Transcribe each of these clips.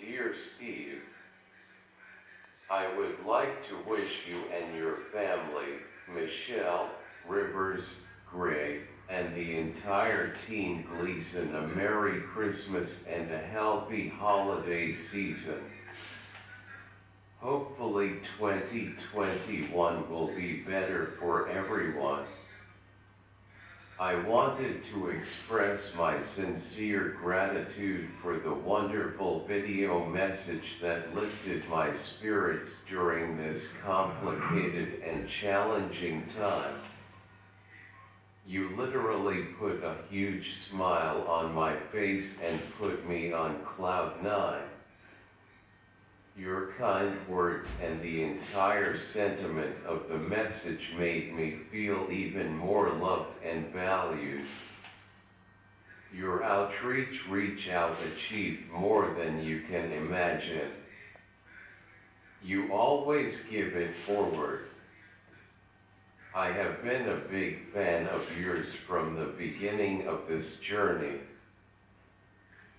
Dear Steve, I would like to wish you and your family, Michelle, Rivers, Gray, and the entire team Gleason a Merry Christmas and a healthy holiday season. Hopefully 2021 will be better for everyone. I wanted to express my sincere gratitude for the wonderful video message that lifted my spirits during this complicated and challenging time. You literally put a huge smile on my face and put me on cloud nine. Your kind words and the entire sentiment of the message made me feel even more loved and valued. Your outreach reach out achieved more than you can imagine. You always give it forward. I have been a big fan of yours from the beginning of this journey.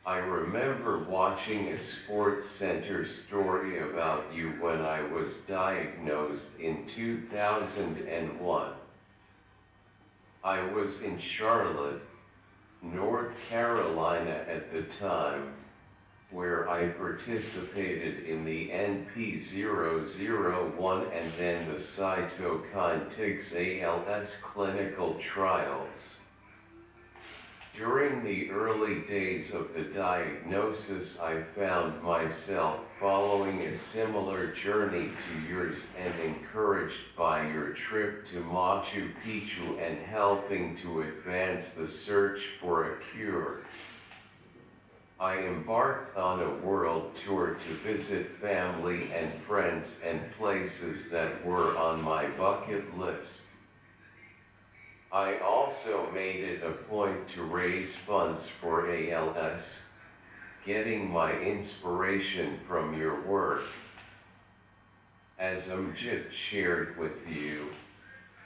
I remember watching a Sports Center story about you when I was diagnosed in 2001. I was in Charlotte, North Carolina at the time, where I participated in the NP001 and then the cytokine Ticks ALS clinical trials. During the early days of the diagnosis, I found myself following a similar journey to yours and encouraged by your trip to Machu Picchu and helping to advance the search for a cure. I embarked on a world tour to visit family and friends and places that were on my bucket list. I also made it a point to raise funds for ALS, getting my inspiration from your work. As Amjad shared with you,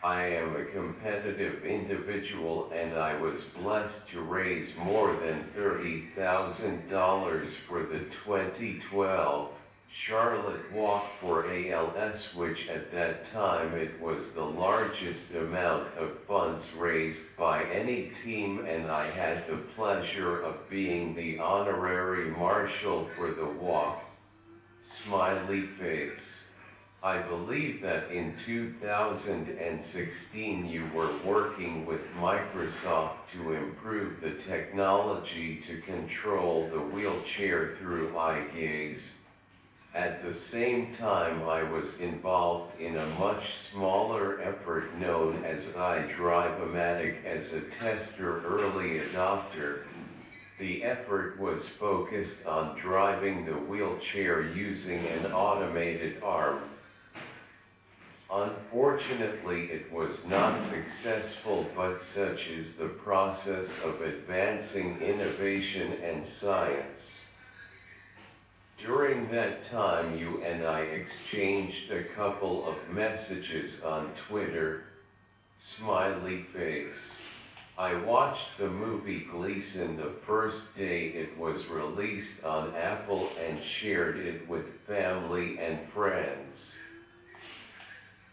I am a competitive individual and I was blessed to raise more than $30,000 for the 2012 Charlotte Walk for ALS, which at that time it was the largest amount of funds raised by any team, and I had the pleasure of being the honorary marshal for the walk. Smiley face. I believe that in 2016 you were working with Microsoft to improve the technology to control the wheelchair through eye gaze. At the same time, I was involved in a much smaller effort known as iDrive-O-Matic as a tester early adopter. The effort was focused on driving the wheelchair using an automated arm. Unfortunately, it was not successful, but such is the process of advancing innovation and science. During that time, you and I exchanged a couple of messages on Twitter. Smiley face. I watched the movie Gleason the first day it was released on Apple and shared it with family and friends.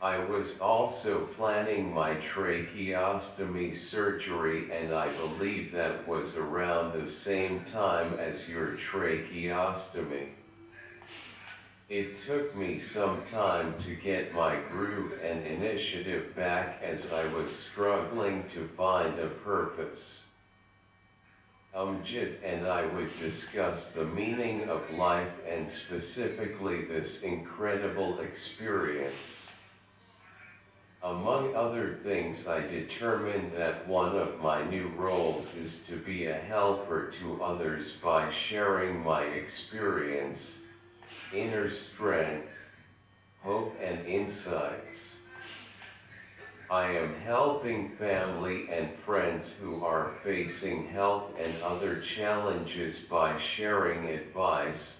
I was also planning my tracheostomy surgery, and I believe that was around the same time as your tracheostomy. It took me some time to get my groove and initiative back as I was struggling to find a purpose. Amjad and I would discuss the meaning of life and specifically this incredible experience. Among other things, I determined that one of my new roles is to be a helper to others by sharing my experience, inner strength, hope and insights. I am helping family and friends who are facing health and other challenges by sharing advice,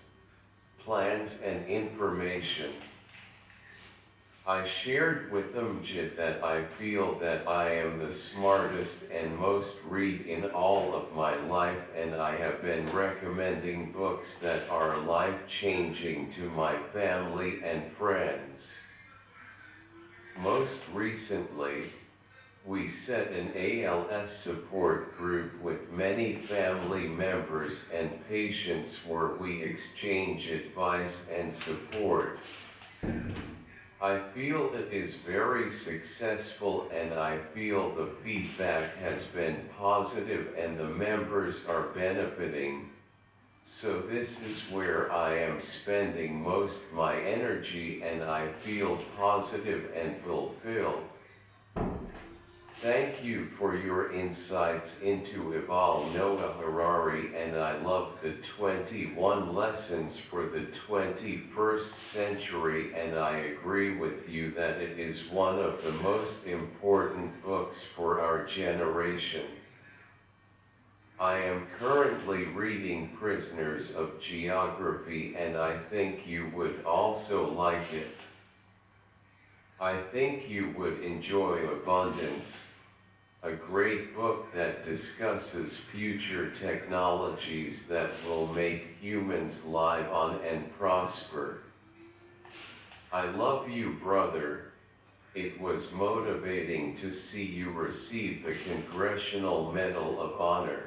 plans and information. I shared with them that I feel that I am the smartest and most read in all of my life, and I have been recommending books that are life-changing to my family and friends. Most recently, we set an ALS support group with many family members and patients where we exchange advice and support. I feel it is very successful, and I feel the feedback has been positive and the members are benefiting. So this is where I am spending most my energy, and I feel positive and fulfilled. Thank you for your insights into Yuval Noah Harari, and I love the 21 lessons for the 21st century, and I agree with you that it is one of the most important books for our generation. I am currently reading Prisoners of Geography, and I think you would also like it. I think you would enjoy Abundance, a great book that discusses future technologies that will make humans live on and prosper. I love you, brother. It was motivating to see you receive the Congressional Medal of Honor.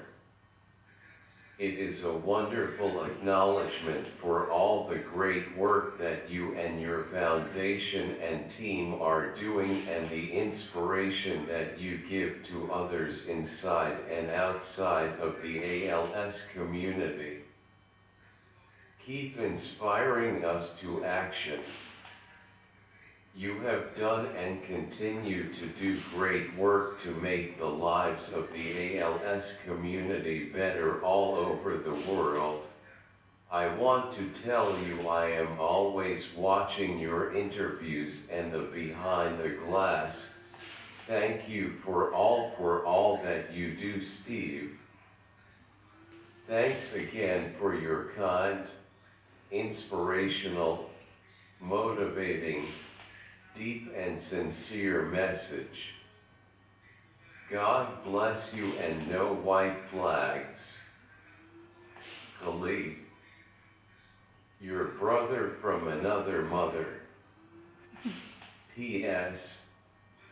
It is a wonderful acknowledgement for all the great work that you and your foundation and team are doing, and the inspiration that you give to others inside and outside of the ALS community. Keep inspiring us to action. You have done and continue to do great work to make the lives of the ALS community better all over the world. I want to tell you I am always watching your interviews and the behind the glass. Thank you for all that you do, Steve. Thanks again for your kind, inspirational, motivating, deep and sincere message. God bless you, and no white flags. Khalid, your brother from another mother. P.S.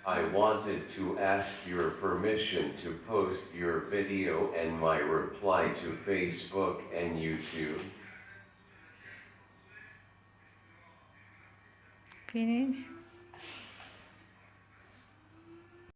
I wanted to ask your permission to post your video and my reply to Facebook and YouTube. Finish.